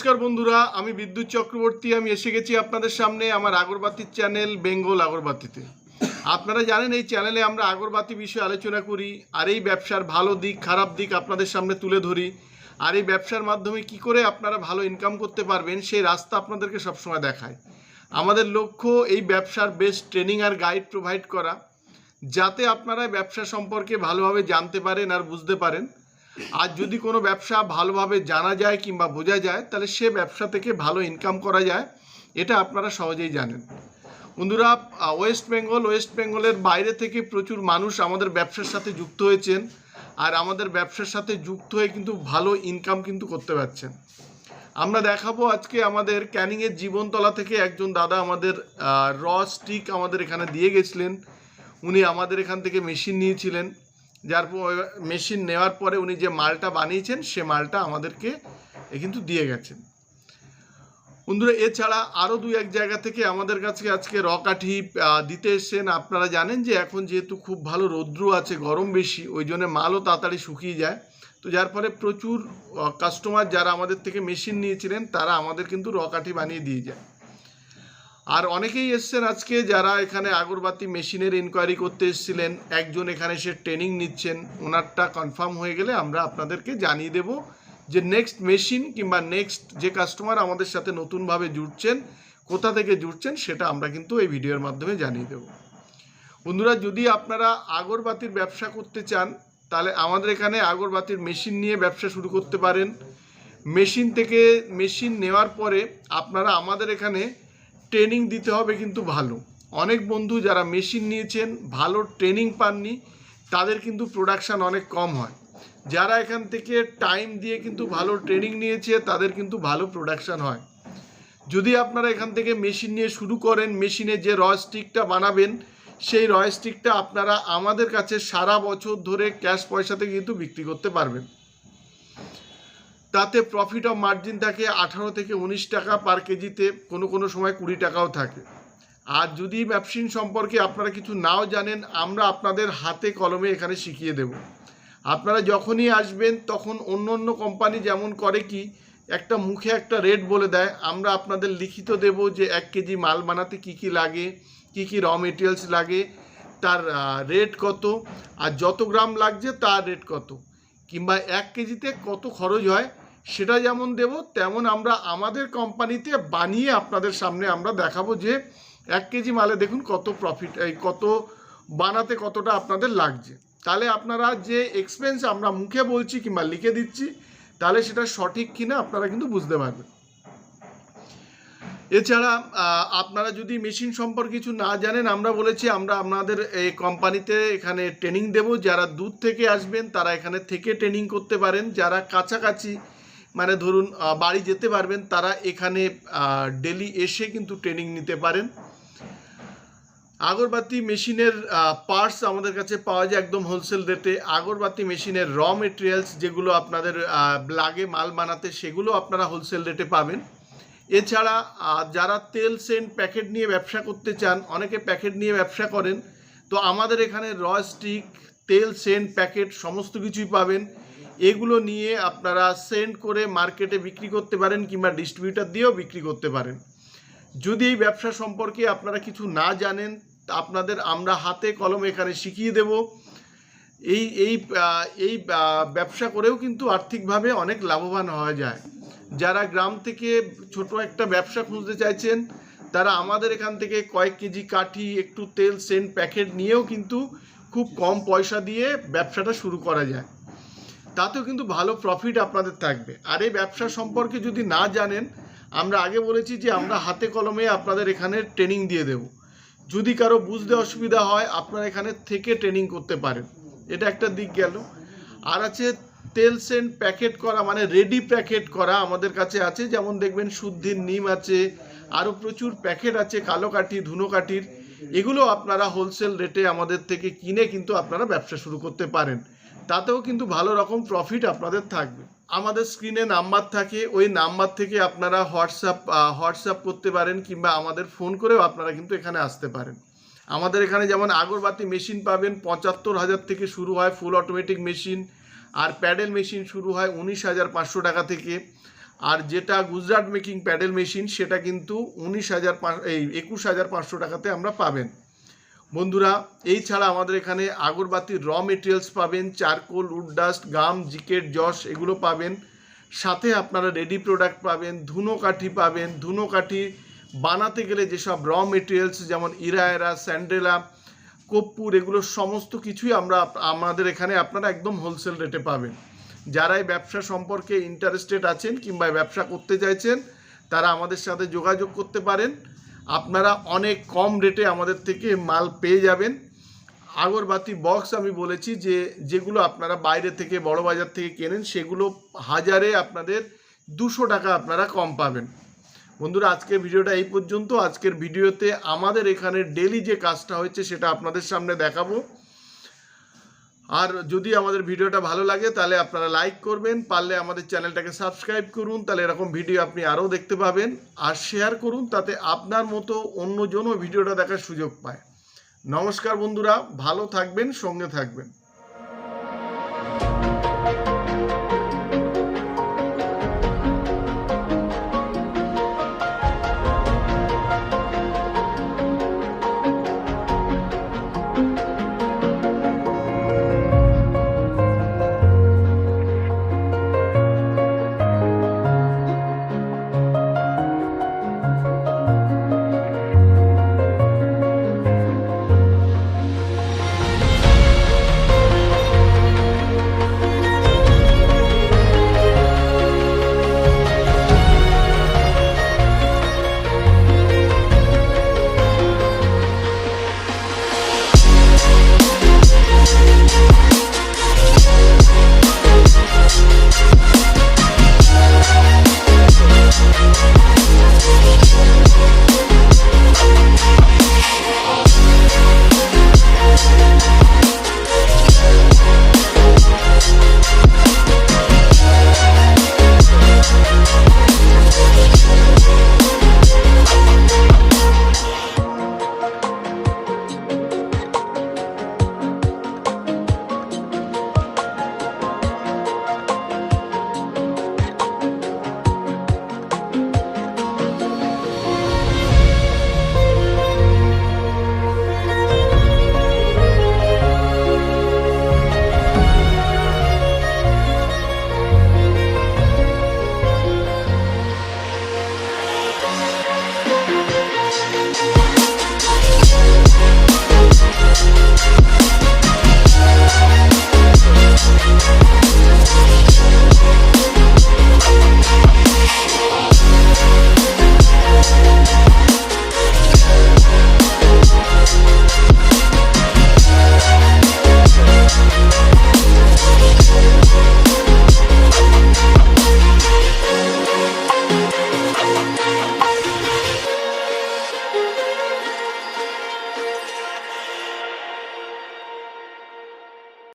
নমস্কার বন্ধুরা, আমি বিদ্যুৎ চক্রবর্তী। আমি এসে গেছি আপনাদের সামনে আমার আগরবাতির চ্যানেল বেঙ্গল আগরবাতিতে। আপনারা জানেন এই চ্যানেলে আমরা আগরবাতি বিষয়ে আলোচনা করি, আর এই ব্যবসার ভালো দিক খারাপ দিক আপনাদের সামনে তুলে ধরি, আর এই ব্যবসার মাধ্যমে কি করে আপনারা ভালো ইনকাম করতে পারবেন সেই রাস্তা আপনাদেরকে সবসময় দেখায়। আমাদের লক্ষ্য এই ব্যবসার বেস্ট ট্রেনিং আর গাইড প্রোভাইড করা, যাতে আপনারা ব্যবসা সম্পর্কে ভালোভাবে জানতে পারেন আর বুঝতে পারেন। আর যদি কোনো ব্যবসা ভালোভাবে জানা যায় কিংবা বোঝা যায়, তাহলে সে ব্যবসা থেকে ভালো ইনকাম করা যায়, এটা আপনারা সহজেই জানেন। বন্ধুরা, ওয়েস্ট বেঙ্গলের বাইরে থেকে প্রচুর মানুষ আমাদের ব্যবসার সাথে যুক্ত হয়েছেন, আর আমাদের ব্যবসার সাথে যুক্ত হয়ে কিন্তু ভালো ইনকাম কিন্তু করতে পারছেন। আমরা দেখাবো আজকে আমাদের ক্যানিংয়ের জীবনতলা থেকে একজন দাদা আমাদের র স্টিক আমাদের এখানে দিয়ে গেছিলেন। উনি আমাদের এখান থেকে মেশিন নিয়েছিলেন, যার মেশিন নেওয়ার পরে উনি যে মালটা বানিয়েছেন সে মালটা আমাদেরকে কিন্তু দিয়ে গেছেন। বন্ধুরা, এছাড়া আরও দু এক জায়গা থেকে আমাদের কাছে আজকে র কাঠি দিতে এসছেন। আপনারা জানেন যে এখন যেহেতু খুব ভালো রৌদ্র আছে, গরম বেশি, ওই জন্য মালও তাড়াতাড়ি শুকিয়ে যায়। তো যার ফলে প্রচুর কাস্টমার যারা আমাদের থেকে মেশিন নিয়েছিলেন তারা আমাদের কিন্তু র কাঠি বানিয়ে দিয়ে যায়। আর অনেকেই এসছেন আজকে যারা এখানে আগরবাতি মেশিনের ইনকোয়ারি করতে এসেছিলেন। একজন এখানে সে ট্রেনিং নিচ্ছেন, ওনারটা কনফার্ম হয়ে গেলে আমরা আপনাদেরকে জানিয়ে দেব যে নেক্সট মেশিন কিংবা নেক্সট যে কাস্টমার আমাদের সাথে নতুনভাবে জুড়ছেন, কোথা থেকে জুড়ছেন, সেটা আমরা কিন্তু এই ভিডিওর মাধ্যমে জানিয়ে দেব। বন্ধুরা, যদি আপনারা আগরবাতির ব্যবসা করতে চান, তাহলে আমাদের এখানে আগরবাতির মেশিন নিয়ে ব্যবসা শুরু করতে পারেন। মেশিন নেওয়ার পরে আপনারা আমাদের এখানে ট্রেনিং দিতে হবে কিন্তু ভালো। অনেক বন্ধু যারা মেশিন নিয়েছেন ভালো ট্রেনিং পাননি, তাদের কিন্তু প্রোডাকশান অনেক কম হয়। যারা এখান থেকে টাইম দিয়ে কিন্তু ভালো ট্রেনিং নিয়েছে তাদের কিন্তু ভালো প্রোডাকশান হয়। যদি আপনারা এখান থেকে মেশিন নিয়ে শুরু করেন, মেশিনে যে র স্টিকটা বানাবেন সেই র স্টিকটা আপনারা আমাদের কাছে সারা বছর ধরে ক্যাশ পয়সাতে কিন্তু বিক্রি করতে পারবেন। তাতে প্রফিট অফ মার্জিন থাকে 18 থেকে 19 টাকা পার কেজিতে, কোনো সময় 20 টাকাও থাকে। আর যদি মেশিন সম্পর্কে আপনারা কিছু নাও জানেন, আমরা আপনাদের হাতে কলমে এখানে শিখিয়ে দেব। আপনারা যখনই আসবেন তখন অন্য কোম্পানি যেমন করে কি একটা মুখে একটা রেট বলে দেয়, আমরা আপনাদের লিখিত দেব যে 1 কেজি মাল বানাতে কী কী লাগে, কী কী র মেটেরিয়ালস লাগে, তার রেট কত, আর যত গ্রাম লাগছে তার রেট কত, কিংবা 1 কেজিতে কত খরচ হয় সেটা যেমন দেব, তেমন আমরা আমাদের কোম্পানিতে বানিয়ে আপনাদের সামনে আমরা দেখাবো যে 1 কেজি মালে দেখুন কত প্রফিট, কত বানাতে কতটা আপনাদের লাগছে। তাহলে আপনারা যে এক্সপেন্স আমরা মুখে বলছি কিংবা লিখে দিচ্ছি, তাহলে সেটা সঠিক কিনা আপনারা কিন্তু বুঝতে পারবেন। এছাড়া আপনারা যদি মেশিন সম্পর্কে কিছু না জানেন, আমরা বলেছি আমরা আপনাদের এই কোম্পানিতে এখানে ট্রেনিং দেব। যারা দূর থেকে আসবেন তারা এখানে থেকে ট্রেনিং করতে পারেন, যারা কাছাকাছি মানে ধরুন বাড়ি যেতে পারবেন তারা এখানে ডেলি এসে কিন্তু ট্রেনিং নিতে পারেন। আগরবাতি মেশিনের পার্টস আমাদের কাছে পাওয়া যায় একদম হোলসেল রেটে। আগরবাতি মেশিনের র মেটেরিয়ালস যেগুলো আপনাদের লাগে মাল বানাতে, সেগুলো আপনারা হোলসেল রেটে পাবেন। এছাড়া যারা তেল সেন্ট প্যাকেট নিয়ে ব্যবসা করতে চান, অনেকে প্যাকেট নিয়ে ব্যবসা করেন, তো আমাদের এখানে র স্টিক, তেল সেন্ট প্যাকেট সমস্ত কিছুই পাবেন। এগুলো নিয়ে আপনারা সেন্ড করে মার্কেটে বিক্রি করতে পারেন কিংবা ডিস্ট্রিবিউটার দিয়েও বিক্রি করতে পারেন। যদি এই ব্যবসা সম্পর্কে আপনারা কিছু না জানেন, আপনাদের আমরা হাতে কলমে এখানে শিখিয়ে দেব। এই ব্যবসা করেও কিন্তু আর্থিকভাবে অনেক লাভবান হওয়া যায়। যারা গ্রাম থেকে ছোট একটা ব্যবসা খুঁজতে চাইছেন, তারা আমাদের এখান থেকে কয়েক কেজি কাঠি, একটু তেল সেন্ট প্যাকেট নিয়েও কিন্তু খুব কম পয়সা দিয়ে ব্যবসাটা শুরু করা যায়। তাতেও কিন্তু ভালো প্রফিট আপনাদের থাকবে। আর এই ব্যবসা সম্পর্কে যদি না জানেন, আমরা আগে বলেছি যে আমরা হাতে কলমে আপনাদের এখানে ট্রেনিং দিয়ে দেব। যদি কারো বুঝতে অসুবিধা হয় আপনারা এখানে থেকে ট্রেনিং করতে পারেন, এটা একটা দিক গেল। আর আছে তেল সেন্ট প্যাকেট করা, মানে রেডি প্যাকেট করা আমাদের কাছে আছে। যেমন দেখবেন শুদ্ধির নিম আছে, আরও প্রচুর প্যাকেট আছে কালো কাঠি, ধুনো কাঠির। এগুলো আপনারা হোলসেল রেটে আমাদের থেকে কিনে কিন্তু আপনারা ব্যবসা শুরু করতে পারেন। তাতেও কিন্তু ভালো রকম প্রফিট আপনাদের থাকবে। আমাদের স্ক্রিনে নাম্বার থাকে, ওই নাম্বার থেকে আপনারা হোয়াটসঅ্যাপ করতে পারেন কিংবা আমাদের ফোন করেও আপনারা কিন্তু এখানে আসতে পারেন। আমাদের এখানে যেমন আগরবাতি মেশিন পাবেন 75,000 থেকে শুরু হয় ফুল অটোমেটিক মেশিন, আর প্যাডেল মেশিন শুরু হয় 19,500 টাকা থেকে। আর যেটা গুজরাট মেকিং প্যাডেল মেশিন সেটা কিন্তু 21,500 টাকাতে আমরা পাবেন। বন্ধুরা, এই ছাড়া আমাদের এখানে আগরবাতির র মেটেরিয়ালস পাবেন, charcoal, would dust, gum, জিকেট, Jos এগুলো পাবেন। সাথে আপনারা রেডি প্রোডাক্ট পাবেন, ধুনো কাঠি পাবেন। ধুনো কাঠি বানাতে গেলে যেসব র মেটেরিয়ালস যেমন ইরায়রা, স্যান্ডেলা, কর্পূর এগুলো সমস্ত কিছুই আমাদের এখানে আপনারা একদম হোলসেল রেটে পাবেন। যারা এই ব্যবসা সম্পর্কে ইন্টারেস্টেড আছেন কিংবা ব্যবসা করতে চাইছেন তারা আমাদের সাথে যোগাযোগ করতে পারেন। আপনারা অনেক কম রেটে আমাদের থেকে মাল পেয়ে যাবেন। আগরবাতি বক্স আমি বলেছি যেগুলো আপনারা বাইরে থেকে বড় বাজার থেকে কেনেন সেগুলো হাজারে আপনাদের 200 টাকা আপনারা কম পাবেন। বন্ধুরা, আজকের ভিডিওটা এই পর্যন্ত। আজকের ভিডিওতে আমাদের এখানে ডেলি যে কাজটা হচ্ছে সেটা আপনাদের সামনে দেখাবো। আর যদি আমাদের ভিডিওটা ভালো লাগে তাহলে আপনারা লাইক করবেন, পারলে আমাদের চ্যানেলটাকে সাবস্ক্রাইব করুন, তাহলে এরকম ভিডিও আপনি আরও দেখতে পাবেন। আর শেয়ার করুন, তাতে আপনার মতো অন্যজনও ভিডিওটা দেখার সুযোগ পায়। নমস্কার বন্ধুরা, ভালো থাকবেন, সঙ্গে থাকবেন।